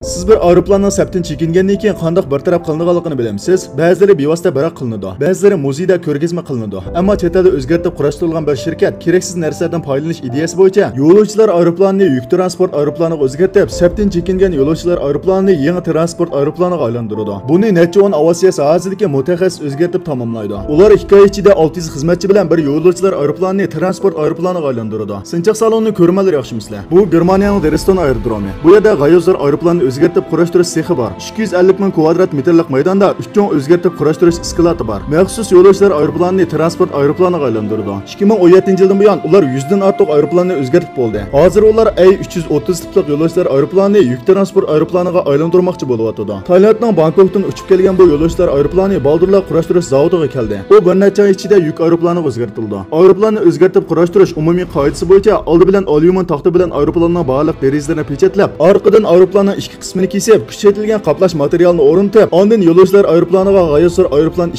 Siz bir aeroplandan septin chekingandan keyin qanday bartaraf qilinganligini bilamsiz? Ba'zilari bevosita baroq qilinadi, ba'zilari muzeyda ko'rgazma qilinadi. Ammo chet elda o'zgartirib qurashtirilgan bir shirkat keraksiz narsalardan foydalanish ideyasi bo'yicha yo'lovchilar aeroplanini yuk transport aeroplaniga o'zgartirib, septin chekingan yo'lovchilar aeroplanini yangi transport aeroplaniga aylantiradi. Buni necha o'n aviatsiya sohasidagi mutaxassis o'zgartirib tamomlaydi. Ular 2 oy ichida 600 xizmatchi bilan bir yo'lovchilar aeroplanini transport aeroplaniga aylantiradi. Sinchiq salonni ko'rmalar yaxshimisizlar? Bu Germaniyaning Dresden aerodromi. Bu yerda g'ayozlar aeroplanini o'zgartirib qurashtirish sexi bor. 250 ming kvadrat metrlik maydonda 3 chong o'zgartirib qurashtirish iskalati bor. Maxsus yo'lovchilar aeroplanini transport aeroplaniga aylantirdi. 2017-yildan buyon ular 100 dan ortiq aeroplanni o'zgartirib bo'ldi. Hozir ular A330 tiplik yo'lovchilar aeroplanini yuk transport aeroplaniga aylantirmoqchi bo'lyapti. Tailandning Bangkokdan uchib kelgan bu yo'lovchilar aeroplani Baldurlar qurashtirish zavodiga keldi. U bir necha oy ichida yuk aeroplaniga o'zgartirildi. Aeroplanni o'zgartirib qurashtirish umumiy qoidasi bo'yicha oldi bilan alyumin taxta bilan aeroplanning bog'liq derizlarini pechatlab, orqadan aeroplanning ichki qismini kesib, kuchaytirilgan qaplash materialini o'rnatib, ondan yo'lovchilar aeroplaniga g'ayosir aeroplan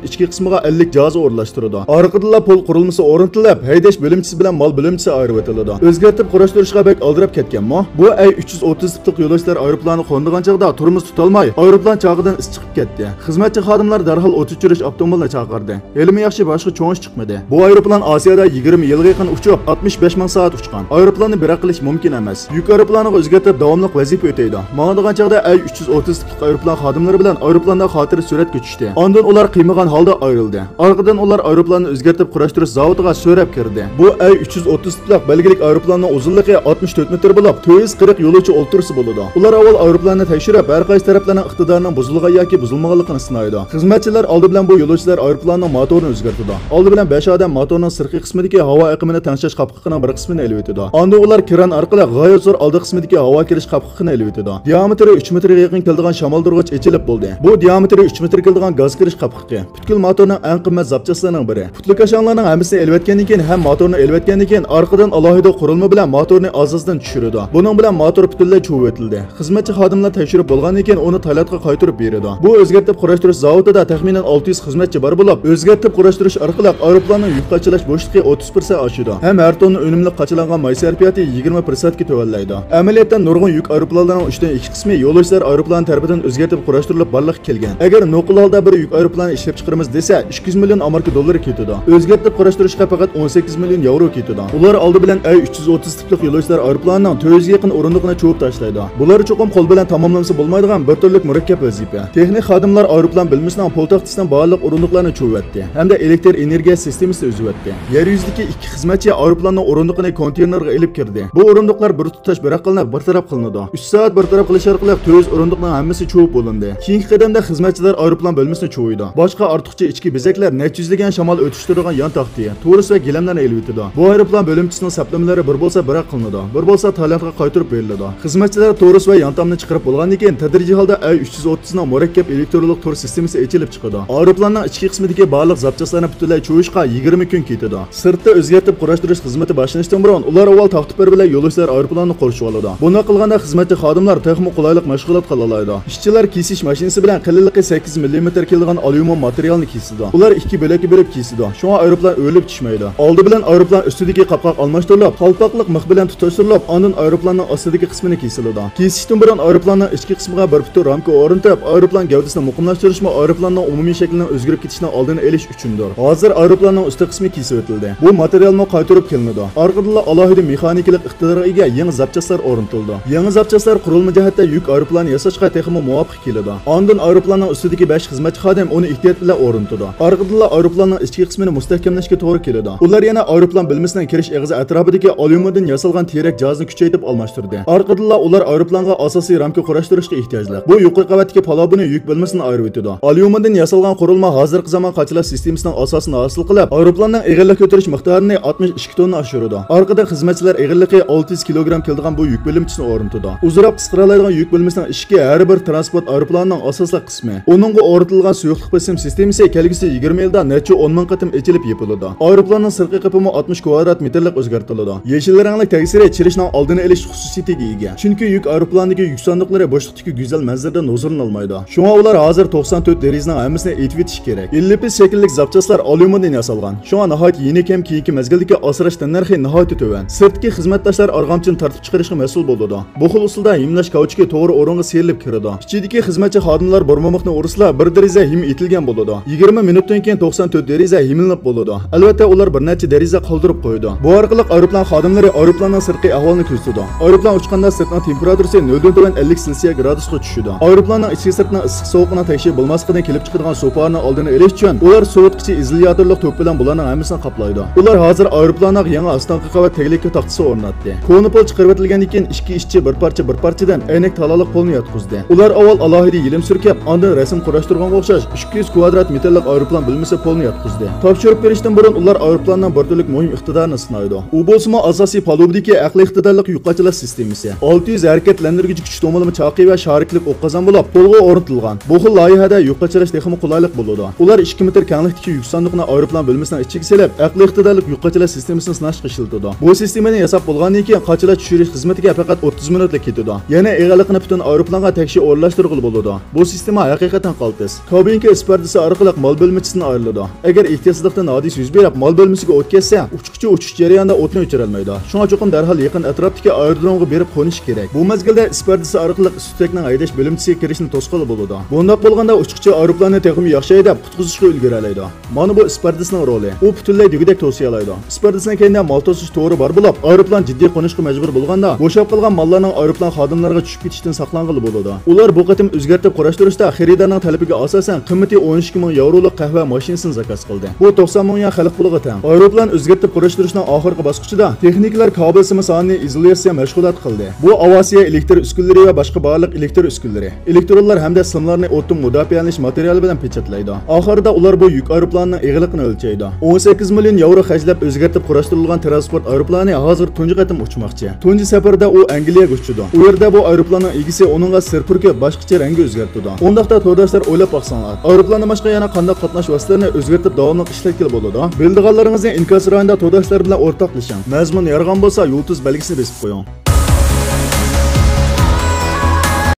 ichki qismiga 50 joza o'rnashtirdi. Orqadan pol qurilmasi o'rnatilib, haydash bo'limchisi bilan mol bo'limchisi ayirib o'tildi. O'zgartirib qurashtirishga bek oldirab ketganmi? Bu A330 tiplik yo'lovchilar aeroplani qo'ndigan chog'da turmush tutolmay, aeroplan chog'idan is chiqib ketdi. Xizmatchi xodimlar darhol o't o'chirish avtomobilni chaqirdi. Elmi yaxshi boshqa cho'nch chiqmadi. Bu aeroplan Osiyoda 20 yilga yaqin uchib, 65 ming soat uchgan. Aeroplanni biroq qilish mumkin emas. Yuk aeroplaniga o'zgartirib davomli vazifa o'taydi. Ma'nodagan chog'da A330 tiplik aeroplan xodimlari bilan aeroplanda xotira suratga tushdi. Ondan ular qiymagan holda ayrildi. Orqadan ular aeroplanni o'zgartirib qurashtirish zavodiga so'rab kirdi. Bu A330 tiplik belgilik aeroplanning uzunligi 64 metr bo'lib, 440 yo'lovchi o'ltirisi bo'ladi. Ular avval aeroplanni tekshirib, har qaysi taraflarning iqtidorining buzilgan yoki buzilmaganligini sinaydi. Xizmatchilar oldi bilan bu yo'lovchilar aeroplanning motorini o'zgartirdi. Oldi bilan 5 odam motorning sirtqi qismidagi havo oqimini tengshash qapqiqining bir qismini elib o'tadi. Onda ular kran orqali g'oyat zo'r oldi qismidagi havo kirish qapqiqini elib o'tadi. Diametri 3 metrga yaqin keladigan shamoldurg'ich echilib bo'ldi. Bu diametri 3 metr keladigan gaz kirish qapqiqi. Butkul motorning eng qimmat zapchastlarining biri. Putli kashonlarning hammasini elib o'tgandan keyin ham motorni elib o'tgandan keyin orqadan alohida qurilma bilan motorni azizdan tushiradi. Buning bilan motor butunlay chuvib o'tildi. Xizmatchi xodimlar tekshirib bo'lgandan keyin uni Tailandga qaytarib beradi. Bu o'zgartirib qurashtirish zavodida taxminan 600 xizmatchi bor bo'lib, o'zgartirib qurashtirish orqali aeroplanning yuk qachilash bo'shliqi 30% oshadi. Ham har tonna unumli qachilangan may sarfiyati 20% ga to'vallaydi. Amaliyotda nurg'un yuk aeroplanlarining 3dan 2 qismi yo'lovchilar aeroplani tarafidan o'zgartirib qurashtirilib borliq kelgan. Agar nuqul holda bir yuk aeroplani ishlab chiqaramiz desa, 200 million Amerika dollari ketadi. O'zgartirib qurashtirishga faqat 18 million yevro ketadi. Ular oldi bilan A330 tiplik yo'lovchilar aeroplanining 400 ga yaqin o'rindiqni cho'p tashlaydi. Bular cho'qim qo'l bilan tamomlansa bo'lmaydigan bir turlik murakkab vazifa. Texnik xodimlar aeroplan bilmisining pol taxtasidan bog'liq o'rindiqlarni cho'vatdi hamda elektr energiya sistemasini uzatdi. Yer yuzidagi 2 xizmatchi aeroplanning o'rindiqini konteynerga elib kirdi. Bu o'rindiqlar bir tutash biroq qilinib, bir taraf qilinadi. 3 soat bir taraf qilish orqali 400 o'rindiqning hammasi cho'p bo'lindi. Keyingi qadamda xizmatchilar aeroplan bo'lmasini cho'ydi. Boshqa ortiqcha ichki bezaklar necha yuzlagan shamol o'tishtirgan yon taxti, to'ris va gilamlarni elib o'tdi. Bu aeroplan bo'limchisining saplamalari bir bo'lsa biroq qilinadi, bir bo'lsa Tailandga qaytarib beriladi. Xizmatchilar to'ris va yon tomni chiqarib bo'lgandan keyin tadrijiy holda A330 ning murakkab elektronik to'r sistemasi ochilib chiqadi. Aeroplanning ichki qismidagi bog'liq zapchaslarni butunlay cho'yishga 20 kun ketadi. Sirtda o'zgartirib qurashtirish xizmati boshlanishdan burun ular avval taxtipar bilan yo'lovchilar aeroplanni qurishib oladi. Buni qilganda xizmatchi xodimlar texnik qulaylik mashg'ulot qila oladi. Ishchilar kesish mashinasi bilan qalinligi 8 mm keladigan alyumin materialni kesadi. Ular 2 bo'lakka bo'lib kesadi. Shunga aeroplan o'lib tushmaydi. Oldi bilan aeroplan ustidagi qapqoq almashtirilib, qalpoqliq mix bilan tutashtirilib, ondan aeroplanning ostidagi qismini kesiladi. Kesishdan burun aeroplanning ichki qismiga bir butur ramka o'rnatib, aeroplan gavdasini muqimlashtirishmi aeroplanning umumiy shaklini o'zgarib ketishining oldini olish uchundir. Hozir aeroplanning usti qismi kesib o'tildi. Bu materialni qaytarib kelinadi. Orqadan alohida mexanikalik iqtidorga ega yangi zapchaslar o'rnatildi. Yangi zapchaslar qurilma jihatdan yuk aeroplani yasashga texnik muvofiq keladi. Ondan aeroplanning ustidagi 5 xizmatchi xodim uni ehtiyot bilan o'rnatadi. Orqadan aeroplanning ichki qismini mustahkamlashga to'g'ri keladi. Ular yana aeroplan bilmasidan kirish eg'izi atrofidagi alyumindan yasalgan terak jozni kuchaytirib almashtirdi. Orqadan ular aeroplanga asosiy ramka qurashtirishga ehtiyojli. Bu yuqori qavatdagi palobini yuk bilmasini ayirib o'tadi. Alyumindan yasalgan qurilma hozirgi zamon qachilash sistemasining asosini hosil qilib, aeroplanning eg'irlik ko'tarish miqdorini 62 tonna oshiradi. Orqada xizmatchilar eg'irligi 600 kilogramm keladigan bu yuk bilimchisini o'rnatadi. Uzrab qisqarlaydigan yuk bilmasining ishki har bir transport aeroplanining asosiy qismi. Uningga o'rnatilgan suyuqlik bosim sistemasi kelgusi 20 yilda necha 10 ming qatim echilib yopiladi. Aeroplanning sirtqi qapimi 60 kvadrat metrlik o'zgartiriladi. Yeshil rangli ta'siri chirishning oldini olish xususiyatiga ega. Chunki yuk aeroplandagi yuk sandiqlari bo'shliqdagi go'zal manzarada nozirni olmaydi. Shunga ular hozir 94 derizning hammasini etib etish kerak. 50 shakllik zapchaslar alyumindan yasalgan. Shunga nihoyat yeni kam keyingi mezgildagi asrash narxi nihoyat to'van. Sirtki xizmatdoshlar arg'amchini tartib chiqarishga mas'ul bo'ladi. Bu xil usulda yemlash kavchukka to'g'ri o'ringa serilib kiradi. Ichidagi xizmatchi xodimlar bormoqni uruslar bir deriza him etilgan bo'ladi. 20 minutdan keyin 94 deriza himlanib bo'ladi. Albatta ular bir necha deriza qoldirib qo'ydi. Bu orqali aeroplan xodimlari aeroplanning sirtqi ahvolini kuzatadi. Aeroplan uchganda sirtning temperaturasi 0 dan tuvan 50 selsiya gradusga tushadi. Aeroplanning ichki sirtning issiq sovuqni tekshirib bo'lmasligidan kelib chiqadigan so'parni oldini olish uchun ular sovutqichi izolyatorlik to'p bilan bularning hammasini qoplaydi. Ular hozir aeroplanning yangi ostanqi qavat teglikka taxtasi o'rnatdi. Qo'ni pul chiqarib etilgandan keyin ikki ishchi bir parchadan aynak talaliq polni yotqizdi. Ular avval alohida yilim surkab, ondan rasm qurashtirganga o'xshash 200 kvadrat metallik aeroplan bo'lmasa polni yotqizdi. Topshirib berishdan burun ular aeroplanning bir turlik muhim iqtidorini sinaydi. U bo'lsa asosiy palubdagi aqliy iqtidorlik yuqochilash sistemasi. 600 harakatlantirgich kuch to'milma chaqi va shariklik o'qqazan bo'lib, polga o'rnatilgan. Bu xil loyihada yuqochilash texmi qulaylik bo'ladi. Ular 2 metr kenglikdagi yuk sandiqni aeroplan bo'lmasining ichiga selib, aqliy iqtidorlik yuqochilash sistemasini sinashga ishlatadi. Bu sistemani yasab bo'lgandan keyin qochilash tushirish xizmatiga faqat 30 minutlik ketadi. Yana eg'aliqni butun aeroplanga tekshir o'rlashtirg'ili bo'ladi. Bu sistema haqiqatan qaltis. Kabinka ispardisi orqali mol bo'lmachisidan ayriladi. Agar ehtiyotsizlikdan hodisa yuz berib, mol bo'lmasiga o't ketsa, uchuvchi uchish jarayonida o'tni o'chira olmaydi. Shunga cho'qim darhol yaqin atrofdagi aerodromga berib qo'nish kerak. Bu mezgilda ispardisi orqali ustakning haydash bo'limchisiga kirishni to'sqili bo'ladi. Bunday bo'lganda uchuvchi aeroplanni texmi yaxshi haydab qutqizishga ulgura oladi. Mana bu ispardisining roli. U butunlay degudek tavsiya oladi. Ispardisining keyinda mol to'sish to'g'ri bor bo'lib, aeroplan jiddiy qo'nishga majbur bo'lganda, bo'shab qolgan mallarning aeroplan xodimlariga tushib ketishdan saqlanғылы bo'ladi. Ular bu qatim o'zgartirib qurashtirishda xaridorning talabiga asosan qiymati 12 ming yevrolik qahva mashinasini zakaz qildi. Bu 90 ming xalq puliga teng. Aeroplan o'zgartirib qurashtirishning oxirgi bosqichida texniklar kabel simi sonini izolyatsiya mashg'ulot qildi. Bu avasiya elektr uskunalari va boshqa barliq elektr uskunalari, elektronlar hamda simlarni o'tdan mudofaalash materiali bilan pechatlaydi. Oxirida ular bu yuk aeroplanning eg'irligini o'lchaydi. 18 million yevro xarjlab o'zgartirib qurashtirilgan transport aeroplani hozir tunji qatim uchmoqchi. Tunji safarda u Angliyaga uchdi. U yerda bu aeroplanning egisi uningga sirpurga boshqacha rangga o'zgartirdi. Undaqda to'rdoshlar o'ylab boqsanglar, aeroplanning boshqa yana qanday qatnash vositalarini o'zgartirib davomli ishlatgan bo'ladi. Bildiganlaringizni inkas rayonida to'rdoshlar bilan o'rtoqlashing. Mazmun yarg'an bo'lsa, yulduz belgisini besib qo'ying.